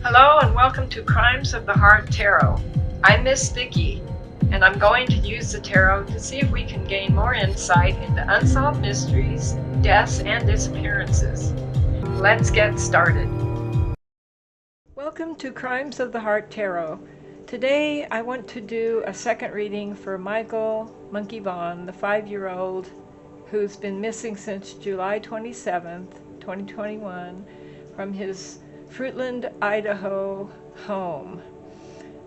Hello and welcome to Crimes of the Heart Tarot. I'm Miss Vicki, and I'm going to use the tarot to see if we can gain more insight into unsolved mysteries, deaths, and disappearances. Let's get started. Welcome to Crimes of the Heart Tarot. Today I want to do a second reading for Michael Monkey Vaughan, the 5-year-old who's been missing since July 27th, 2021, from his Fruitland, Idaho home.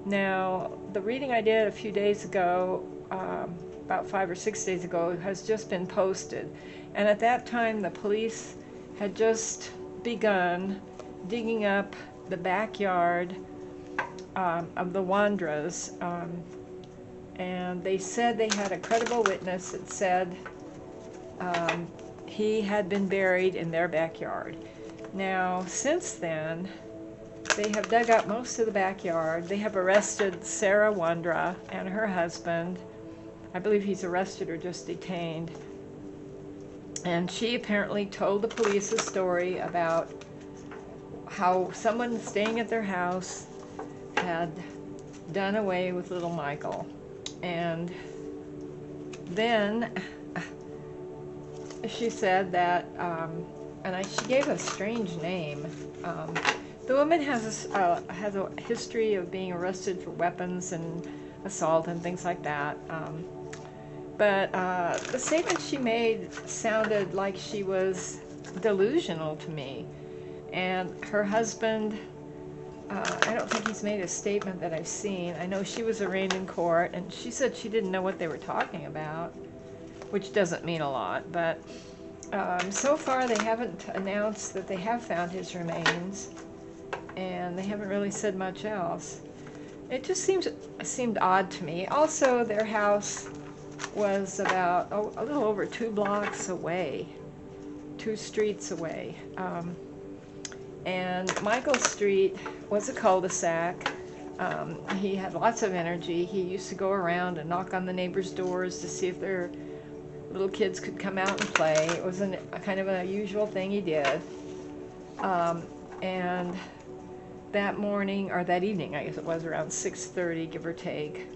Now, the reading I did a few days ago, about 5 or 6 days ago, has just been posted. And at that time, the police had just begun digging up the backyard of the Wondras. And they said they had a credible witness that said he had been buried in their backyard. Now, since then, they have dug up most of the backyard. They have arrested Sarah Wondra and her husband. I believe he's arrested or just detained. And she apparently told the police a story about how someone staying at their house had done away with little Michael. And then she said that she gave a strange name. The woman has a history of being arrested for weapons and assault and things like that. But the statement she made sounded like she was delusional to me. And her husband, I don't think he's made a statement that I've seen. I know she was arraigned in court, and she said she didn't know what they were talking about, which doesn't mean a lot, but so far they haven't announced that they have found his remains, and they haven't really said much else. It just seemed odd to me. Also, their house was about a little over 2 blocks away, 2 streets away. And Michael Street was a cul-de-sac. He had lots of energy. He used to go around and knock on the neighbors' doors to see if their little kids could come out and play. It was a kind of a usual thing he did. And that morning, or that evening, I guess it was around 6:30, give or take,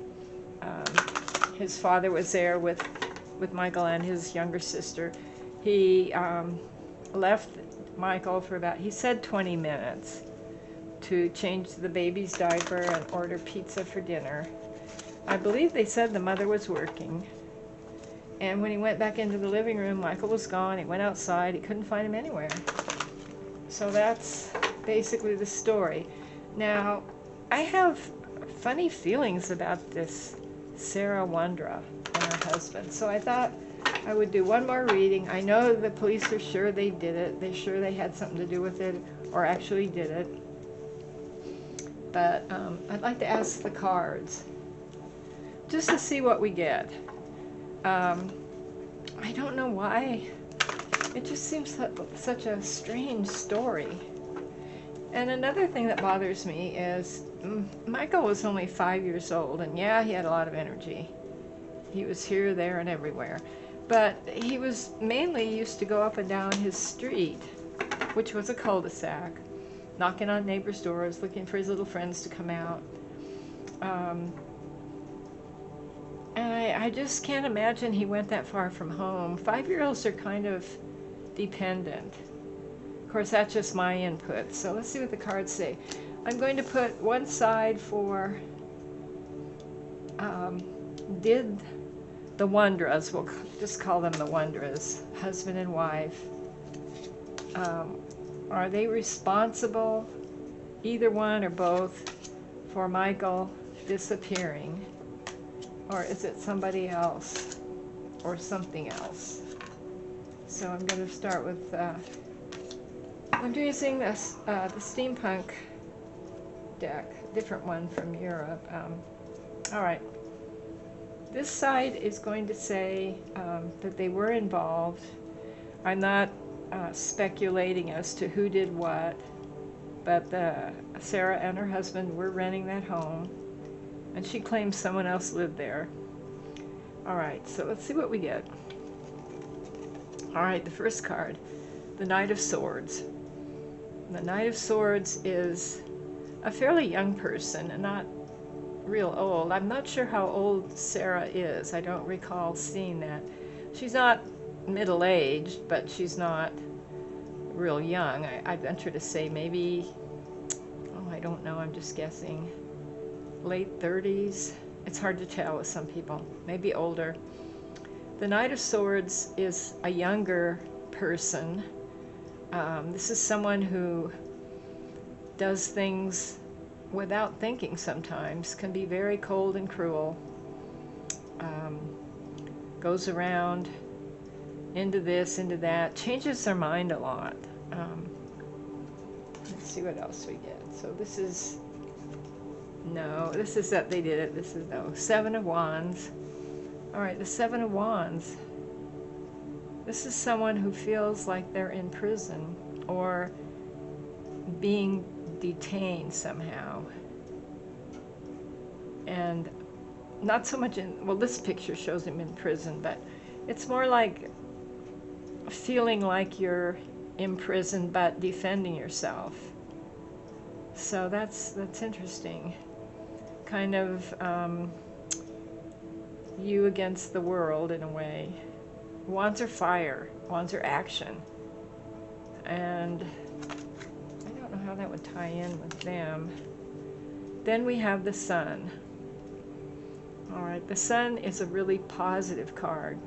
his father was there with Michael and his younger sister. He left Michael for about, he said 20 minutes to change the baby's diaper and order pizza for dinner. I believe they said the mother was working. And when he went back into the living room, Michael was gone. He went outside. He couldn't find him anywhere. So that's basically the story. Now, I have funny feelings about this Sarah Wondra and her husband. So I thought I would do one more reading. I know the police are sure they did it. They're sure they had something to do with it or actually did it. But I'd like to ask the cards just to see what we get. I don't know why. It just seems such a strange story. And another thing that bothers me is Michael was only 5 years old, and yeah, he had a lot of energy. He was here, there, and everywhere. But he was mainly used to go up and down his street, which was a cul-de-sac, knocking on neighbors' doors, looking for his little friends to come out. And I just can't imagine he went that far from home. 5-year-olds are kind of dependent. Of course, that's just my input. So let's see what the cards say. I'm going to put one side for did the Wondras, we'll just call them the Wondras, husband and wife, are they responsible, either one or both, for Michael disappearing? Or is it somebody else or something else? So I'm going to start with, I'm using this, the steampunk deck, different one from Europe. All right. This side is going to say that they were involved. I'm not speculating as to who did what, but Sarah and her husband were renting that home, and she claims someone else lived there. All right, so let's see what we get. All right, the first card, the Knight of Swords. The Knight of Swords is a fairly young person and not real old. I'm not sure how old Sarah is. I don't recall seeing that. She's not middle-aged, but she's not real young. I venture to say maybe, oh, I don't know, I'm just guessing, late 30s. It's hard to tell with some people, maybe older. The Knight of Swords is a younger person. This is someone who does things without thinking sometimes, can be very cold and cruel, goes around into this, into that, changes their mind a lot. Let's see what else we get. So this is, no, this is that they did it. This is no, Seven of Wands. All right, the Seven of Wands. This is someone who feels like they're in prison or being detained somehow. And not so much in, well, this picture shows him in prison, but it's more like feeling like you're in prison but defending yourself. So that's interesting. Kind of you against the world in a way. Wands are fire, wands are action. And I don't know how that would tie in with them. Then we have the Sun. All right, the Sun is a really positive card.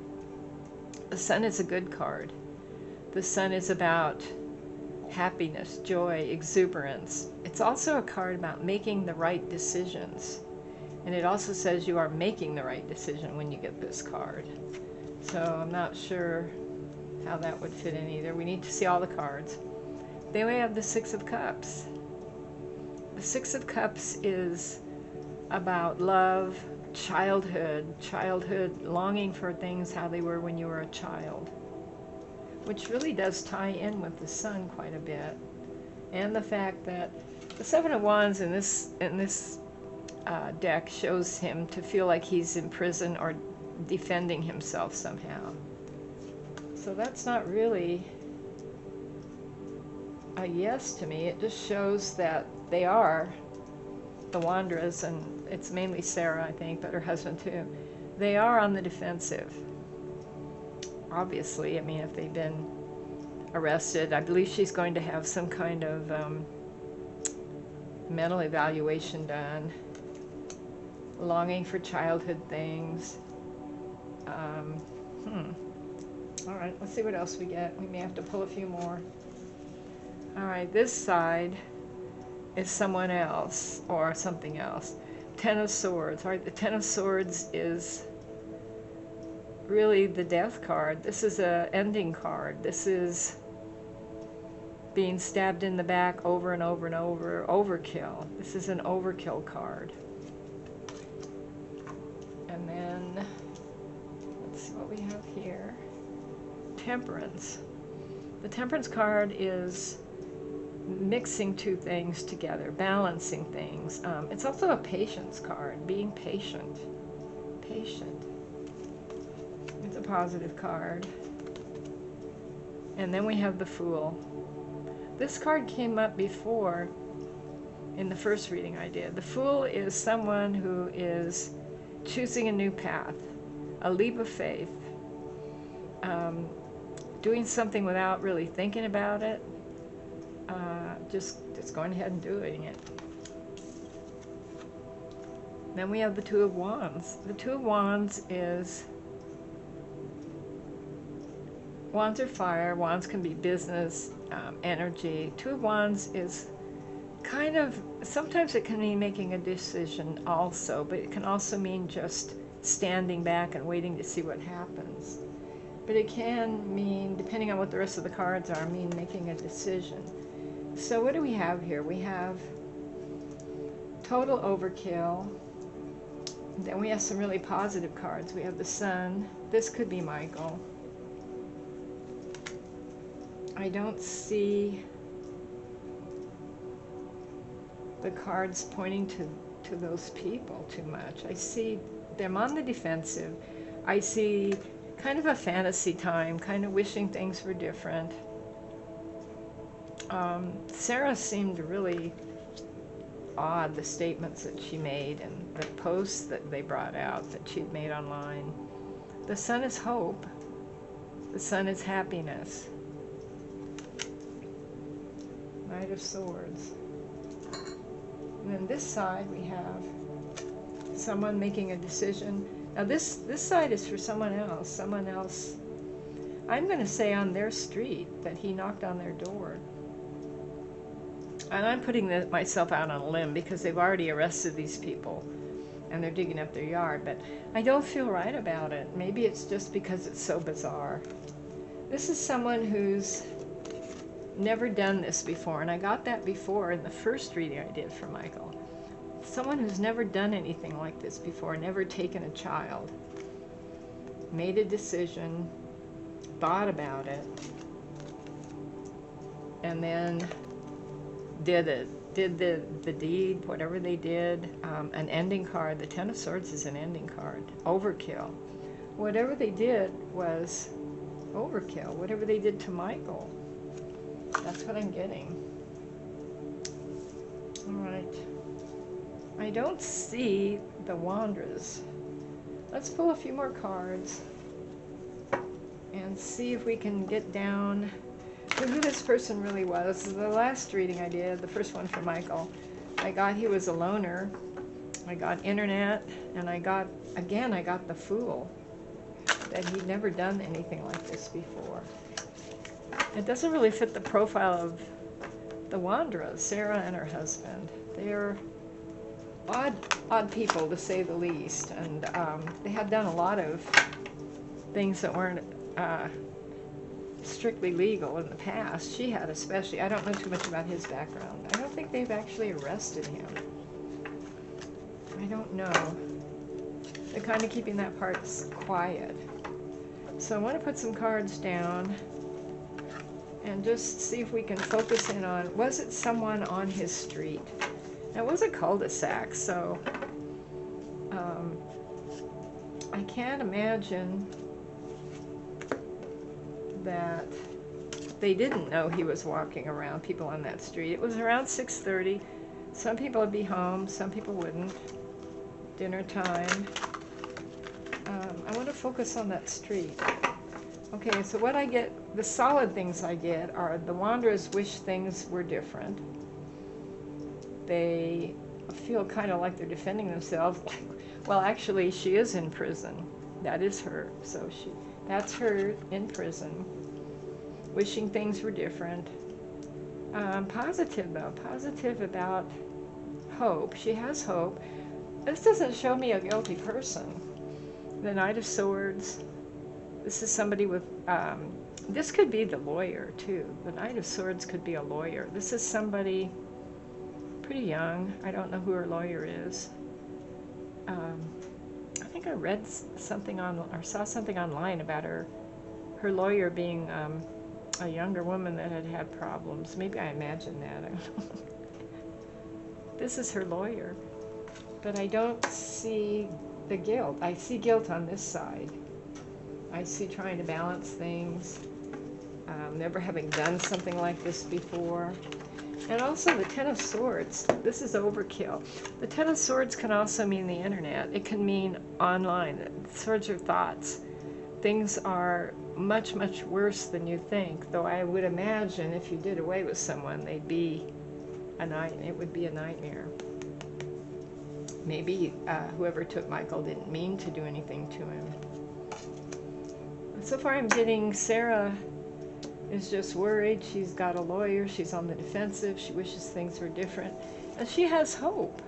The Sun is a good card. The Sun is about happiness, joy, exuberance. It's also a card about making the right decisions. And it also says you are making the right decision when you get this card. So I'm not sure how that would fit in either. We need to see all the cards. Then we have the Six of Cups. The Six of Cups is about love, childhood, longing for things how they were when you were a child, which really does tie in with the Sun quite a bit, and the fact that the Seven of Wands in this deck shows him to feel like he's in prison or defending himself somehow. So that's not really a yes to me. It just shows that they are the Wondras, and it's mainly Sarah, I think, but her husband too. They are on the defensive. Obviously, I mean, if they've been arrested, I believe she's going to have some kind of mental evaluation done. Longing for childhood things. All right, let's see what else we get. We may have to pull a few more. All right, this side is someone else or something else. Ten of Swords. All right, the Ten of Swords is really the death card. This is a ending card. This is being stabbed in the back over and over and over. Overkill. This is an overkill card. And then let's see what we have here. Temperance. The Temperance card is mixing two things together, balancing things. It's also a patience card, being patient. Patient. It's a positive card. And then we have the Fool. This card came up before in the first reading I did. The Fool is someone who is choosing a new path, a leap of faith, doing something without really thinking about it, just going ahead and doing it. Then we have the Two of Wands. The Two of Wands is, wands are fire, wands can be business, energy. Two of Wands is kind of, sometimes it can mean making a decision also, but it can also mean just standing back and waiting to see what happens. But it can mean, depending on what the rest of the cards are, mean making a decision. So what do we have here? We have total overkill. Then we have some really positive cards. We have the Sun. This could be Michael. I don't see the cards pointing to those people too much. I see them on the defensive. I see kind of a fantasy time, kind of wishing things were different. Sarah seemed really odd, the statements that she made and the posts that they brought out that she'd made online. The sun is hope. The sun is happiness. Knight of Swords. And then this side we have someone making a decision. Now this side is for someone else. Someone else, I'm going to say on their street, that he knocked on their door. And I'm putting myself out on a limb because they've already arrested these people and they're digging up their yard, but I don't feel right about it. Maybe it's just because it's so bizarre. This is someone who's never done this before, and I got that before in the first reading I did for Michael. Someone who's never done anything like this before, never taken a child, made a decision, thought about it, and then did the deed, whatever they did. An ending card. The Ten of Swords is an ending card. Overkill. Whatever they did was overkill. Whatever they did to Michael. That's what I'm getting. Alright. I don't see the Wondras. Let's pull a few more cards and see if we can get down to who this person really was. The last reading I did, the first one for Michael, I got he was a loner. I got internet, and I got the Fool. That he'd never done anything like this before. It doesn't really fit the profile of the Wondras, Sarah and her husband. They're odd people, to say the least, and they had done a lot of things that weren't strictly legal in the past. She had especially. I don't know too much about his background. I don't think they've actually arrested him. I don't know. They're kind of keeping that part quiet. So I want to put some cards down and just see if we can focus in on, was it someone on his street? It was a cul-de-sac, so I can't imagine that they didn't know he was walking around, people on that street. It was around 6:30. Some people would be home, some people wouldn't. Dinner time. I want to focus on that street. Okay, so what I get, the solid things I get are the Wondras wish things were different. They feel kind of like they're defending themselves. Well, actually, she is in prison. That is her. So that's her in prison, wishing things were different. Positive, though. Positive about hope. She has hope. This doesn't show me a guilty person. The Knight of Swords. This is somebody with, this could be the lawyer, too. The Knight of Swords could be a lawyer. This is somebody pretty young. I don't know who her lawyer is. I think I read something or saw something online about her lawyer being a younger woman that had problems. Maybe I imagined that. This is her lawyer. But I don't see the guilt. I see guilt on this side. I see trying to balance things, never having done something like this before. And also the Ten of Swords. This is overkill. The Ten of Swords can also mean the internet. It can mean online. Swords are thoughts. Things are much, much worse than you think. Though I would imagine if you did away with someone, it would be a nightmare. Maybe whoever took Michael didn't mean to do anything to him. So far I'm getting Sarah is just worried. She's got a lawyer. She's on the defensive. She wishes things were different. And she has hope.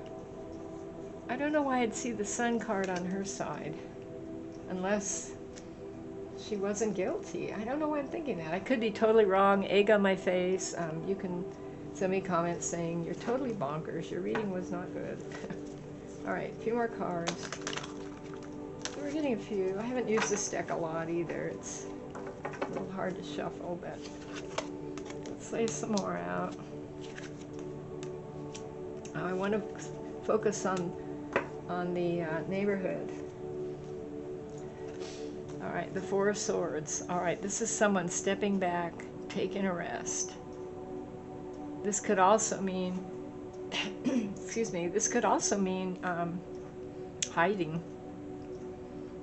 I don't know why I'd see the Sun card on her side. Unless she wasn't guilty. I don't know why I'm thinking that. I could be totally wrong. Egg on my face. You can send me comments saying, you're totally bonkers. Your reading was not good. Alright, a few more cards. We're getting a few. I haven't used this deck a lot either. It's a little hard to shuffle, but let's lay some more out. I want to focus on the neighborhood. Alright, the Four of Swords. Alright, this is someone stepping back, taking a rest. This could also mean excuse me, this could also mean hiding.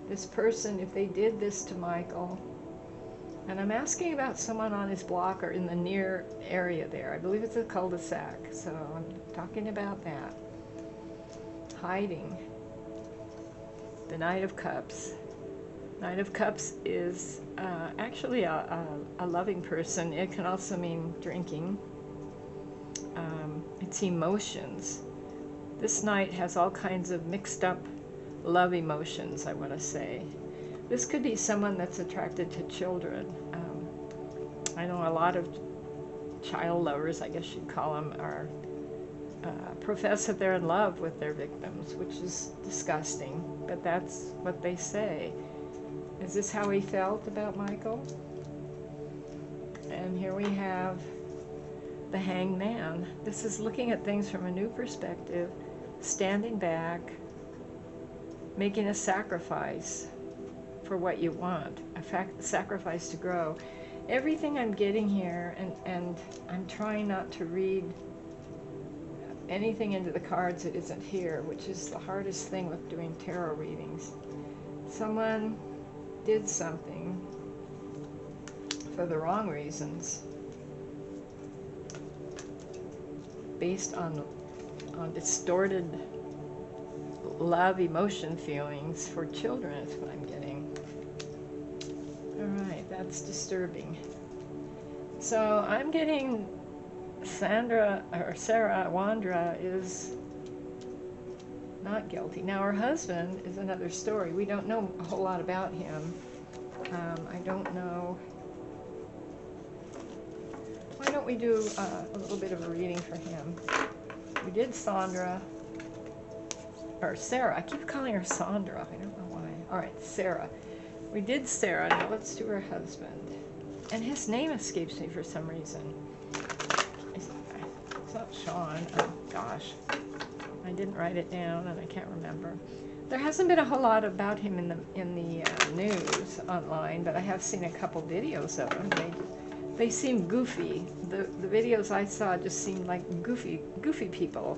This person, if they did this to Michael, and I'm asking about someone on his block or in the near area there. I believe it's a cul-de-sac, so I'm talking about that. Hiding. The Knight of Cups. Knight of Cups is actually a loving person. It can also mean drinking. It's emotions. This Knight has all kinds of mixed up love emotions, I want to say. This could be someone that's attracted to children. I know a lot of child lovers, I guess you'd call them, are profess that they're in love with their victims, which is disgusting, but that's what they say. Is this how he felt about Michael? And here we have the Hanged Man. This is looking at things from a new perspective, standing back, making a sacrifice for what you want, a sacrifice to grow. Everything I'm getting here, and I'm trying not to read anything into the cards that isn't here, which is the hardest thing with doing tarot readings. Someone did something for the wrong reasons, based on distorted love, emotion, feelings for children is what I'm getting. Alright, that's disturbing. So I'm getting Sarah Wondra is not guilty. Now her husband is another story. We don't know a whole lot about him. I don't know. Why don't we do a little bit of a reading for him? We did Sarah. I keep calling her Sandra. I don't know why. All right, Sarah. We did Sarah. Now let's do her husband. And his name escapes me for some reason. It's not Sean. Oh gosh, I didn't write it down, and I can't remember. There hasn't been a whole lot about him in the news online, but I have seen a couple videos of him. They seem goofy. The videos I saw just seemed like goofy people.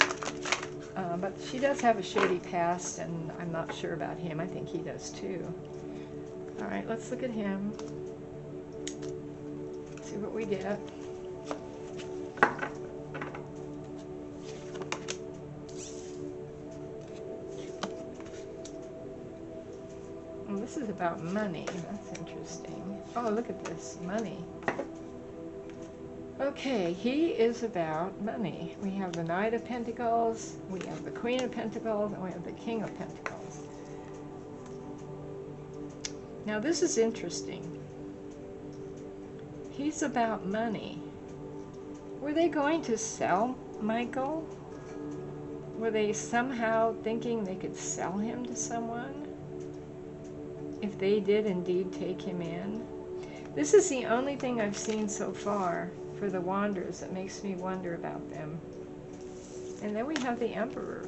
But she does have a shady past, and I'm not sure about him. I think he does too. All right, let's look at him. See what we get. Well, this is about money. That's interesting. Oh, look at this. Money. Okay, he is about money. We have the Knight of Pentacles, we have the Queen of Pentacles, and we have the King of Pentacles. Now this is interesting. He's about money. Were they going to sell Michael? Were they somehow thinking they could sell him to someone? If they did indeed take him in? This is the only thing I've seen so far for the Wondras that makes me wonder about them. And then we have the Emperor.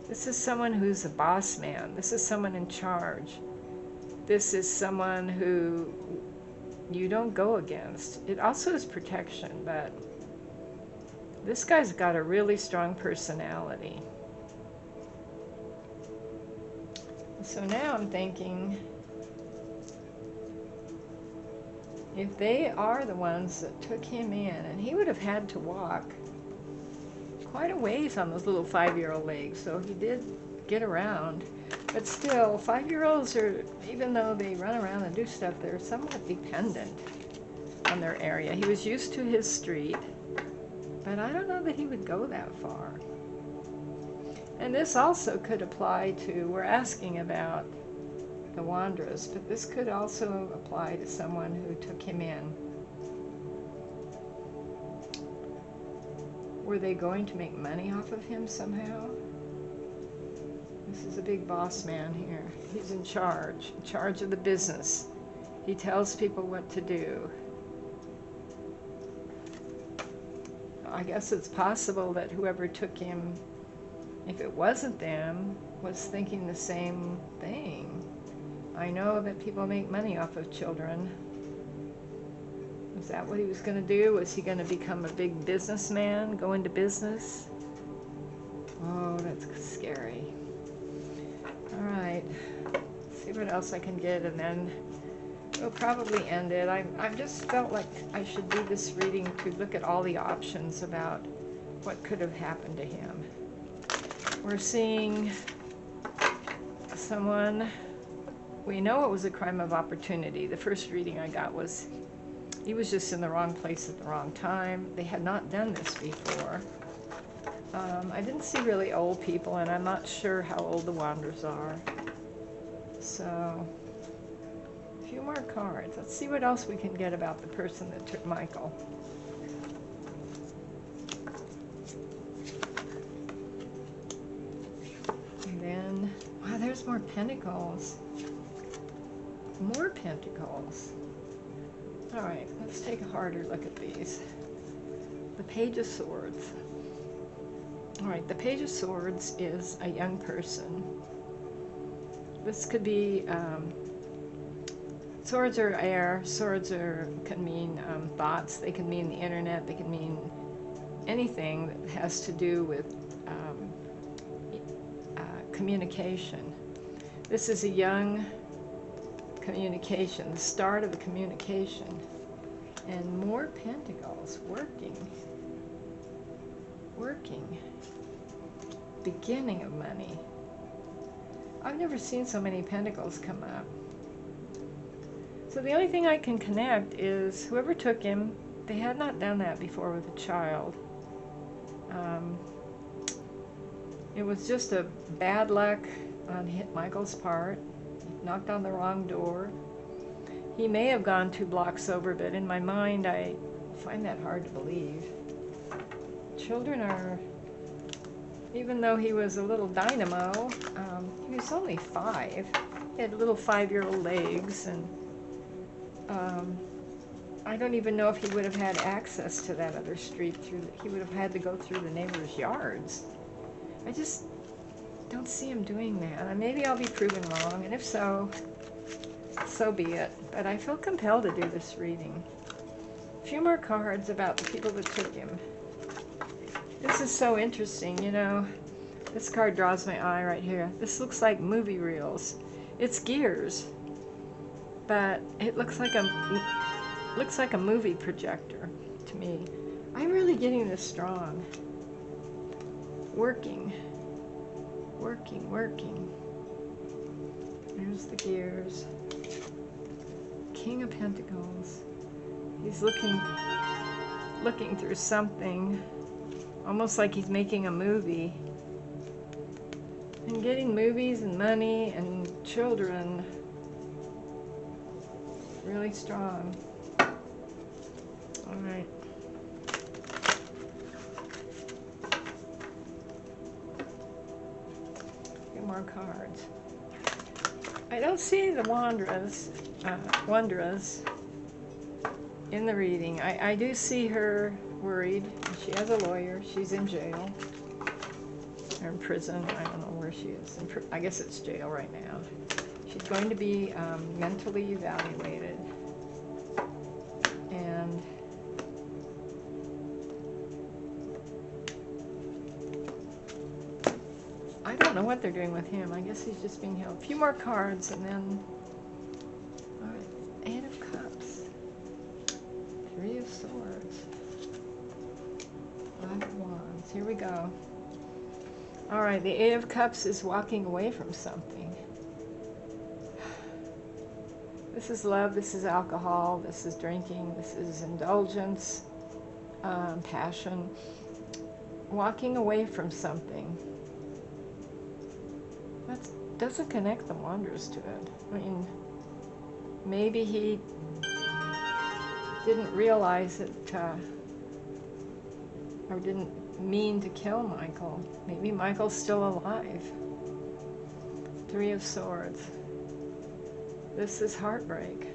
This is someone who's a boss man. This is someone in charge. This is someone who you don't go against. It also is protection, but this guy's got a really strong personality. So now I'm thinking, if they are the ones that took him in, and he would have had to walk quite a ways on those little 5-year-old legs, so he did get around. But still, 5-year-olds are, even though they run around and do stuff, they're somewhat dependent on their area. He was used to his street, but I don't know that he would go that far. And this also could apply to, we're asking about the Wondras, but this could also apply to someone who took him in. Were they going to make money off of him somehow? This is a big boss man here. He's in charge of the business. He tells people what to do. I guess it's possible that whoever took him, if it wasn't them, was thinking the same thing. I know that people make money off of children. Is that what he was going to do? Was he going to become a big businessman, go into business? that's scary. All right, see what else I can get, and then we'll probably end it. I just felt like I should do this reading to look at all the options about what could have happened to him. We're seeing someone, we know it was a crime of opportunity. The first reading I got was he was just in the wrong place at the wrong time. They had not done this before. I didn't see really old people, and I'm not sure how old the Wondras are. So, a few more cards. Let's see what else we can get about the person that took Michael. And then, wow, there's more pentacles. More pentacles. All right, let's take a harder look at these. The Page of Swords. All right, the Page of Swords is a young person. This could be, swords are air, swords can mean thoughts, they can mean the internet, they can mean anything that has to do with communication. This is a young communication, the start of the communication. And more pentacles, working. Beginning of money. I've never seen so many pentacles come up. So the only thing I can connect is whoever took him, they had not done that before with a child. It was just a bad luck on Michael's part. He knocked on the wrong door. He may have gone 2 blocks over, but in my mind I find that hard to believe. Children are, even though he was a little dynamo, he was only 5. He had little 5-year-old legs, and I don't even know if he would have had access to that other street. He would have had to go through the neighbors' yards. I just don't see him doing that. And maybe I'll be proven wrong, and if so, so be it. But I feel compelled to do this reading. A few more cards about the people that took him. This is so interesting, you know. This card draws my eye right here. This looks like movie reels. It's gears, but it looks like a movie projector to me. I'm really getting this strong. Working. There's the gears. King of Pentacles. He's looking through something, almost like he's making a movie. And getting movies and money and children. Really strong. All right. Get more cards. I don't see the Wondras in the reading. I do see her worried. She has a lawyer. She's in jail. Or in prison. I don't know where she is. I guess it's jail right now. She's going to be mentally evaluated. And I don't know what they're doing with him. I guess he's just being held. A few more cards, and then all right, 8 of Cups, 3 of Swords, 5 of Wands. Here we go. All right, the 8 of Cups is walking away from something. This is love, this is alcohol, this is drinking, this is indulgence, passion. Walking away from something. That doesn't connect the Wondras to it. I mean, maybe he didn't realize it, or didn't mean to kill Michael. Maybe Michael's still alive. 3 of Swords. This is heartbreak.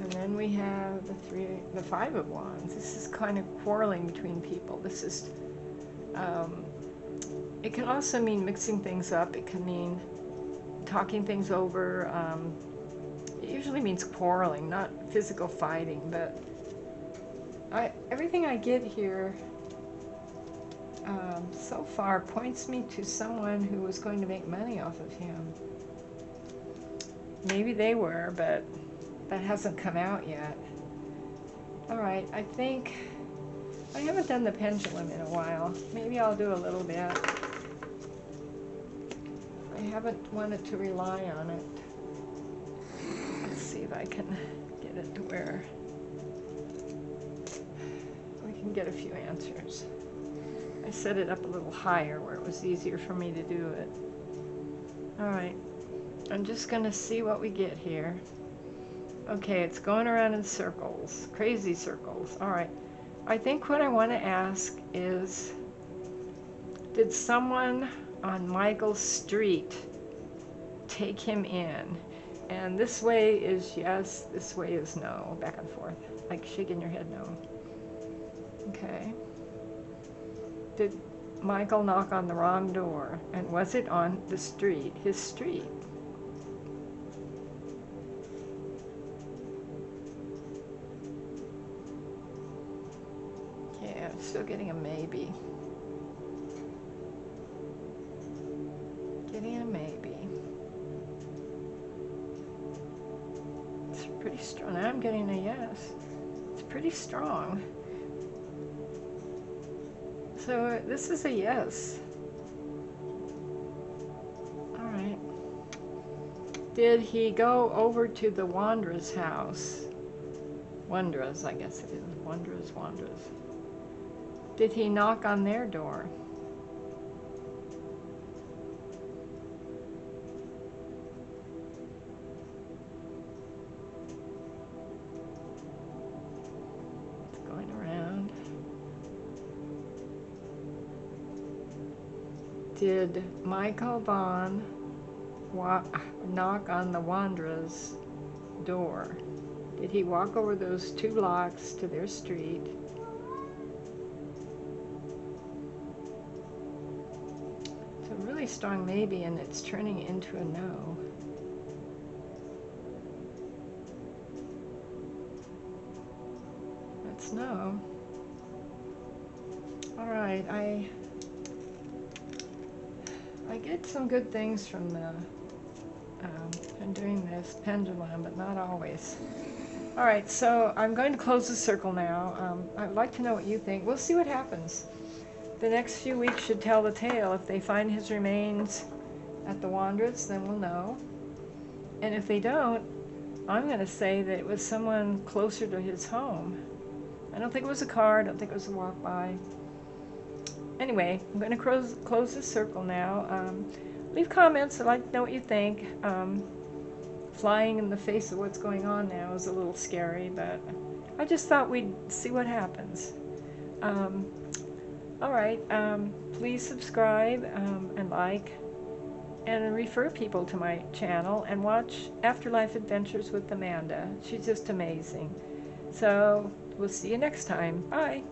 And then we have the 5 of Wands. This is kind of quarreling between people. This is, it can also mean mixing things up. It can mean talking things over. It usually means quarreling, not physical fighting, but everything I get here, so far points me to someone who was going to make money off of him. Maybe they were, but that hasn't come out yet. Alright, I think I haven't done the pendulum in a while. Maybe I'll do a little bit. I haven't wanted to rely on it. Let's see if I can get it to where we can get a few answers. I set it up a little higher where it was easier for me to do it. Alright, I'm just going to see what we get here. Okay, it's going around in circles, crazy circles. Alright, I think what I want to ask is, did someone on Michael's street take him in? And this way is yes, this way is no, back and forth, like shaking your head no. Okay. Did Michael knock on the wrong door? And was it on the street, his street? Yeah, I'm still getting a maybe. Getting a maybe. It's pretty strong. Now I'm getting a yes. It's pretty strong. So this is a yes. All right. Did he go over to the Wondras house? Wondras, I guess it is. Wondras. Did he knock on their door? It's going around. Did Michael Vaughan knock on the Wondras' door? Did he walk over those 2 blocks to their street? It's a really strong maybe, and it's turning into a no. That's no. All right, I get some good things from doing this pendulum, but not always. All right, so I'm going to close the circle now. I'd like to know what you think. We'll see what happens. The next few weeks should tell the tale. If they find his remains at the Wondras, then we'll know. And if they don't, I'm going to say that it was someone closer to his home. I don't think it was a car. I don't think it was a walk-by. Anyway, I'm going to close the circle now. Leave comments. I'd like to know what you think. Flying in the face of what's going on now is a little scary, but I just thought we'd see what happens. All right, please subscribe and like, and refer people to my channel, and watch Afterlife Adventures with Amanda. She's just amazing. So we'll see you next time. Bye.